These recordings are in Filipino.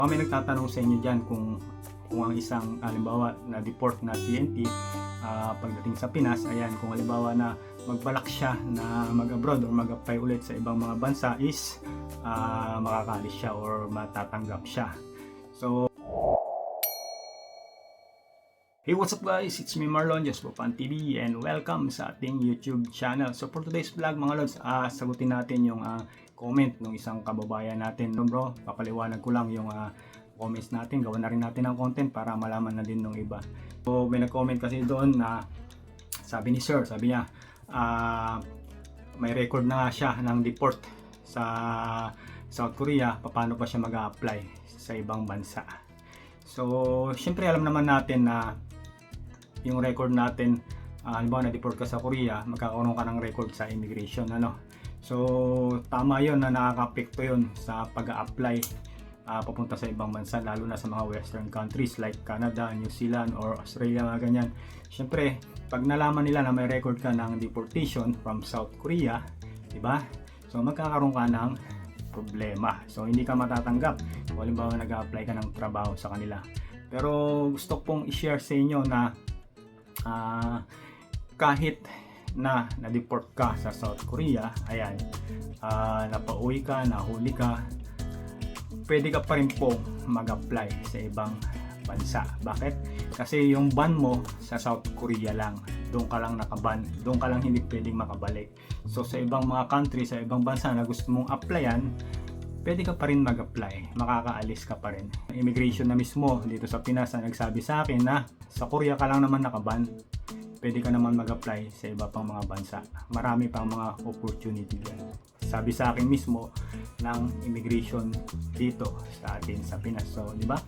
May nagtatanong sa inyo dyan kung ang isang halimbawa na deport na TNT pagdating sa Pinas, ayan, kung halimbawa na magbalak siya na mag-abroad or mag-apply ulit sa ibang mga bansa is makakaalis siya or matatanggap siya. So, hey, what's up guys? It's me Marlon, Just for Fun TV, and welcome sa ating YouTube channel. So for today's vlog mga lods, sagutin natin yung comment ng isang kababayan natin. No bro, papaliwanag ko lang yung comments natin. Gawa na rin natin ng content para malaman na din ng iba. So may nag-comment kasi doon na sabi ni sir, sabi niya may record na siya ng deport sa South Korea. Paano pa siya mag-a-apply sa ibang bansa? So syempre alam naman natin na yung record natin, halimbawa na-deport ka sa Korea, magkakaroon ka ng record sa immigration, ano. So tama yon na nakaka-apekto yon sa pag-a-apply papunta sa ibang bansa, lalo na sa mga western countries like Canada, New Zealand or Australia, mga ganyan. Syempre pag nalaman nila na may record ka ng deportation from South Korea, di ba? So magkakaroon ka ng problema. So hindi ka matatanggap kung halimbawa nag-a-apply ka ng trabaho sa kanila. Pero gusto pong i-share sa inyo na kahit na na-deport ka sa South Korea, ayan, napauwi ka, nahuli ka, pwede ka pa rin po mag-apply sa ibang bansa. Bakit? Kasi yung ban mo sa South Korea lang, doon ka lang nakaban, doon ka lang hindi pwedeng makabalik. So sa ibang mga country, sa ibang bansa na gusto mong applyan, pwede ka pa rin mag-apply, makakaalis ka pa rin. Immigration na mismo dito sa Pinas na nagsabi sa akin na sa Korea ka lang naman nakaban, pwede ka naman mag-apply sa iba pang mga bansa. Marami pang mga opportunity dyan. Sabi sa akin mismo ng immigration dito sa atin sa Pinas. So, di ba?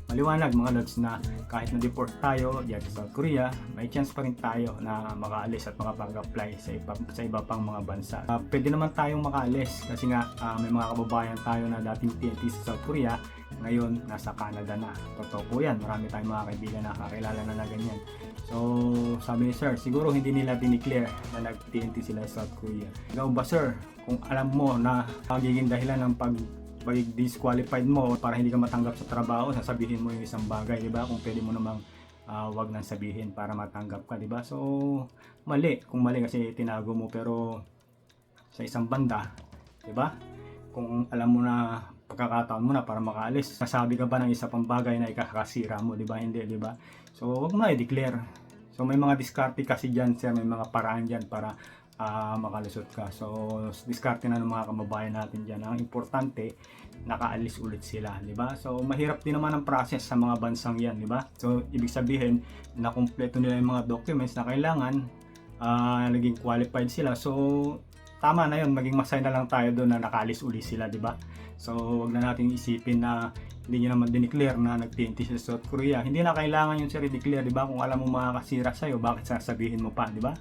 Maliwanag mga lods na kahit na-deport tayo diyan sa South Korea, may chance pa rin tayo na makaalis at makapag-apply sa iba pang mga bansa. Pwede naman tayong makaalis kasi nga may mga kababayan tayo na dating TNT sa South Korea, ngayon nasa Canada na. Totoo po yan, marami tayong mga kaibigan na kakilala na ganyan. So sabi ni sir, siguro hindi nila dineclare na nag-TNT sila sa South Korea. Ikaw ba sir, kung alam mo na magiging dahilan ng disqualified mo para hindi ka matanggap sa trabaho, sasabihin mo yung isang bagay, di ba? Kung pwede mo namang wag nang sabihin para matanggap ka, di ba? So mali, kung mali kasi tinago mo, pero sa isang banda, di ba? Kung alam mo na pagkakataon mo na para makaalis, nasabi ka ba ng isa pang bagay na ikakasira mo, di ba? Hindi, di ba? So wag mo na i-declare. So may mga diskarte kasi diyan, sir, may mga paraan diyan para makalusot ka. So diskarte na ng mga kababayan natin dyan. Ang importante, nakaalis ulit sila, di ba? So mahirap din naman ang process sa mga bansang yan, di ba? So ibig sabihin na kumpleto nila yung mga documents na kailangan, naging qualified sila. So tama na yun, maging masaya na lang tayo doon na nakaalis ulit sila, di ba? So wag na natin isipin na hindi nyo naman dineclare na nag-TNT sa South Korea. Hindi na kailangan yung sir i-declare, di ba? Kung alam mo makakasira sa'yo, bakit sasabihin mo pa, di ba?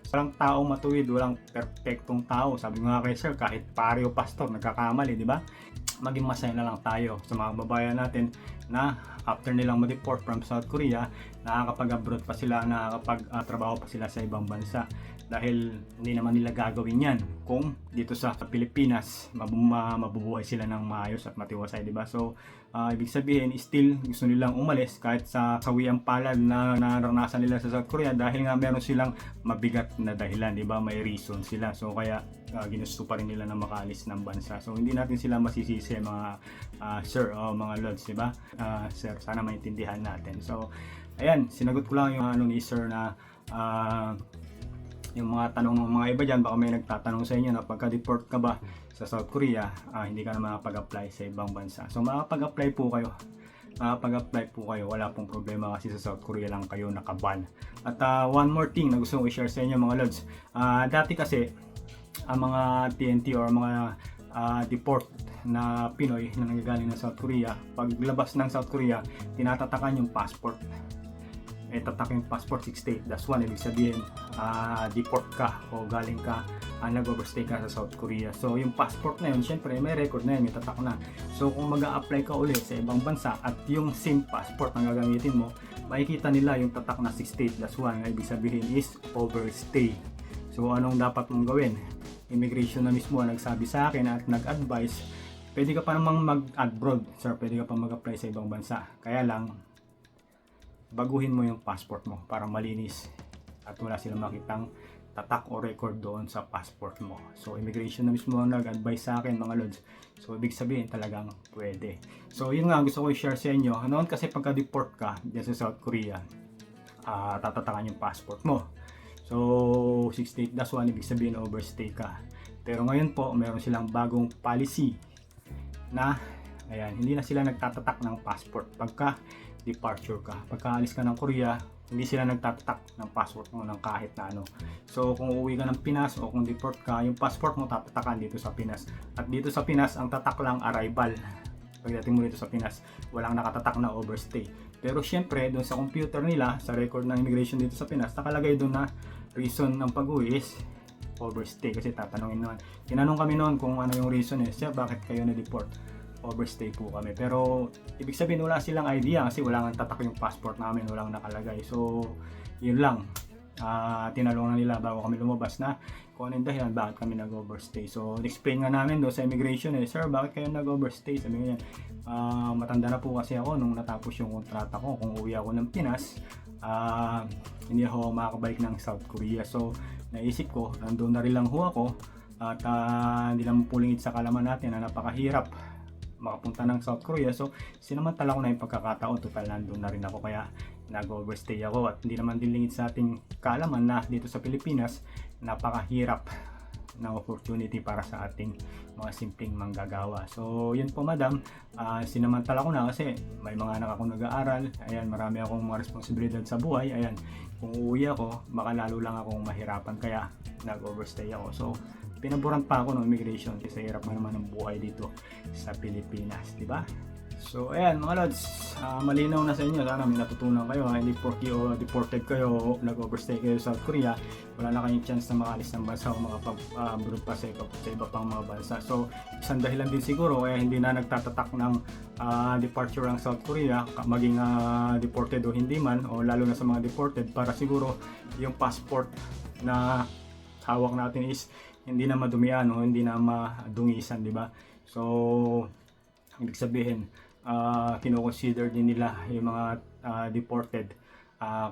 Walang taong matuwid, walang perfectong tao. Sabi nga kay sir, kahit pare o pastor nagkakamali, di ba? Maging masaya na lang tayo sa mga babayan natin na after nilang ma-deport from South Korea, nakakapag-abroad pa sila, nakakapag-trabaho pa sila sa ibang bansa. Dahil hindi naman nila gagawin yan kung dito sa Pilipinas mabubuhay sila ng maayos at matiwasay, di ba? So ibig sabihin, still gusto nilang umalis kahit sa sawiang palad na naranasan nila sa South Korea, dahil nga meron silang mabigat na dahilan, di ba? May reason sila. So kaya ginusto pa rin nila na makaalis ng bansa. So hindi natin sila masisisi, mga sir o mga lods, di ba? Sir, sana maintindihan natin. So ayan, sinagot ko lang yung ni sir na yung mga tanong ng mga iba dyan. Baka may nagtatanong sa inyo na pagka-deport ka ba sa South Korea, hindi ka na makapag-apply sa ibang bansa. So makapag-apply po kayo. Wala pong problema kasi sa South Korea lang kayo nakaban. At one more thing na gusto kong i-share sa inyo mga lods. Dati kasi ang mga TNT or mga deport na Pinoy na nanggagaling ng South Korea, paglabas ng South Korea, tinatatakan yung passport. Tatak yung passport 6 state. That's one, ibig sabihin deport ka o galing ka, nag-overstay ka sa South Korea. So yung passport na yun, syempre may record na yun, may tatak na. So kung mag-a-apply ka ulit sa ibang bansa at yung same passport ang gagamitin mo, makikita nila yung tatak na 6 state. That's one, ibig sabihin is overstay. So anong dapat mong gawin? Immigration na mismo ang nagsabi sa akin at nag-advise pwede ka pa namang mag-abroad, sir, pwede ka pa mag-apply sa ibang bansa. Kaya lang, baguhin mo yung passport mo para malinis at wala silang makitang tatak o record doon sa passport mo. So, immigration na mismo ang nag-advise sa akin, mga lods. So, ibig sabihin talagang pwede. So, yun nga, gusto ko i-share sa inyo. Noon kasi pagka-deport ka dyan sa South Korea, tatatakan yung passport mo. So, 68-1, ibig sabihin overstay ka. Pero ngayon po, meron silang bagong policy na, ayan, hindi na sila nagtatatak ng passport pagka departure ka. Pagka alis ka ng Korea, hindi sila nagtatatak ng passport mo ng kahit na ano. So, kung uuwi ka ng Pinas o kung deport ka, yung passport mo tatatakan dito sa Pinas. At dito sa Pinas, ang tatak lang arrival. Pagdating mo dito sa Pinas, walang nakatatak na overstay. Pero syempre, doon sa computer nila, sa record ng immigration dito sa Pinas, nakalagay doon na reason ng pag-uwi is overstay. Kasi tatanungin naman, tinanong kami noon kung ano yung reason sir, bakit kayo na-deport? Overstay po kami. Pero ibig sabihin wala silang idea kasi wala nga tatak yung passport namin, walang nakalagay. So yun lang, tinalungan nila bago kami lumabas na kung ano yung dahilan bakit kami nag-overstay. So explain nga namin doon sa immigration sir, bakit kayo nag-overstay? Sabi nga yan, matanda na po kasi ako nung natapos yung kontrata ko. Kung uwi ako ng Pinas, hindi ako makakabalik ng South Korea. So naisip ko, nandun na rin lang ho ako at hindi naman pulingit sa kalaman natin na napakahirap makapunta ng South Korea. So sinamantala ko na yung pagkakataon, total nandun na rin ako, kaya nag-overstay ako. At hindi naman dilingit sa ating kaalaman na dito sa Pilipinas napakahirap na opportunity para sa ating mga simpleng manggagawa. So yun po madam, sinamantala ko na kasi may mga anak akong nag-aaral, ayan, marami akong mga responsibilidad sa buhay, ayan, kung uuwi ako baka lalo lang akong mahirapan, kaya nag-overstay ako. So pinaboran pa ako ng immigration kasi hirap na naman ng buhay dito sa Pilipinas, di ba? So ayan mga lods, malinaw na sa inyo, sana may natutunan kayo. Hindi porky o deported kayo, nag-overstay kayo sa South Korea, wala na kayong chance na makaalis ng bansa o makapag-abroad pa sa iba pang mga bansa. So isang dahilan din siguro kaya hindi na nagtatatak ng departure ang South Korea, maging deported o hindi man, o lalo na sa mga deported, para siguro yung passport na hawak natin is hindi na madumihan o hindi na madungisan, di ba? So ibig sabihin, kino-consider din nila yung mga deported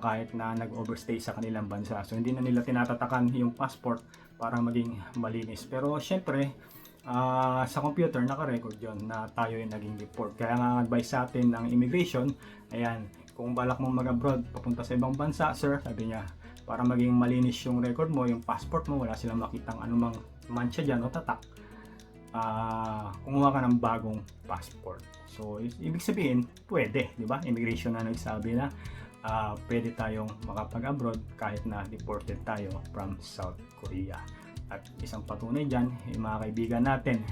kahit na nag-overstay sa kanilang bansa. So hindi na nila tinatatakan yung passport para maging malinis. Pero syempre, sa computer naka-record yon na tayo yung naging deport. Kaya nga advice sa atin ng immigration, ayan, kung balak mong mag-abroad papunta sa ibang bansa, sir, sabi niya, para maging malinis yung record mo, yung passport mo, wala silang makitang anumang mancha dyan o tatak, kumuha ka ng bagong passport. So ibig sabihin pwede, di ba? Immigration na nagsabi na pwede tayong makapag-abroad kahit na deported tayo from South Korea. At isang patunay dyan, yung mga kaibigan natin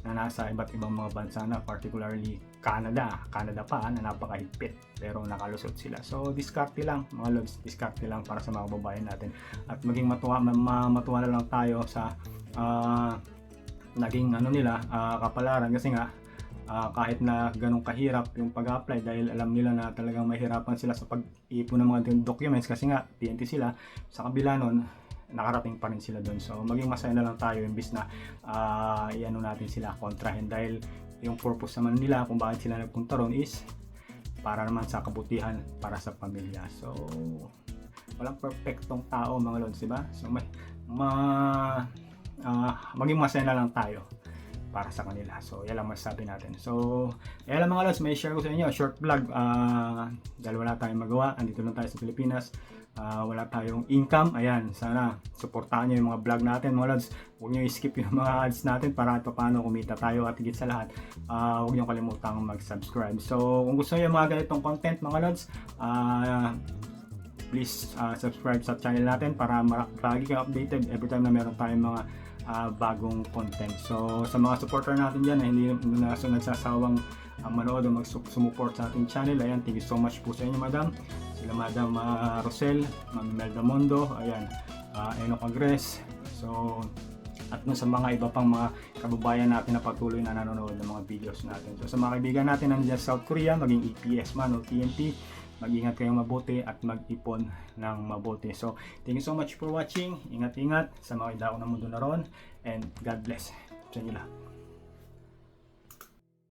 na nasa iba't ibang mga bansa na, particularly Canada pa na napakahigpit pero nakalusot sila. So diskarte lang mga lods, diskarte lang para sa mga kababayan natin, at maging matuwa na lang tayo sa naging kapalaran, kasi nga kahit na ganun kahirap yung pag-apply, dahil alam nila na talagang mahirapan sila sa pag-ipon ng mga documents, kasi nga TNT sila, sa kabila nun nakarating pa rin sila doon. So maging masaya na lang tayo imbis na iano natin sila, kontrahin, dahil yung purpose naman nila kung bakit sila nagpunta ron is para naman sa kabutihan para sa pamilya. So walang perfectong tao mga lods, diba? So maging masaya na lang tayo para sa kanila. So yan lang masasabi natin. So yan lang mga lods, may share ko sa inyo short vlog, dahil wala tayong magawa, andito lang tayo sa Pilipinas, wala tayong income. Ayan, sana suportahan nyo yung mga vlog natin mga lods. Huwag nyo i-skip yung mga ads natin para ito paano kumita tayo, at higit sa lahat huwag nyo kalimutang mag-subscribe. So kung gusto nyo yung mga ganitong content mga lods, please subscribe sa channel natin para lagi kayo updated every time na meron tayong mga bagong content. So sa mga supporter natin dyan na hindi nagsasawang manood o mag-support sa ating channel, ayan, thank you so much po sa inyo madam. Sila madam Rosel, Ma'am Imelda Mondo, ayan, Eno Agres. So at sa mga iba pang mga kababayan natin na patuloy na nanonood ng mga videos natin. So sa mga kaibigan natin nandiyan sa South Korea, maging EPS man o TNT, mag-ingat kayong mabuti at mag-ipon ng mabuti. So thank you so much for watching. Ingat-ingat sa mga idao ng mundo na ron, and God bless sa inyo lahat.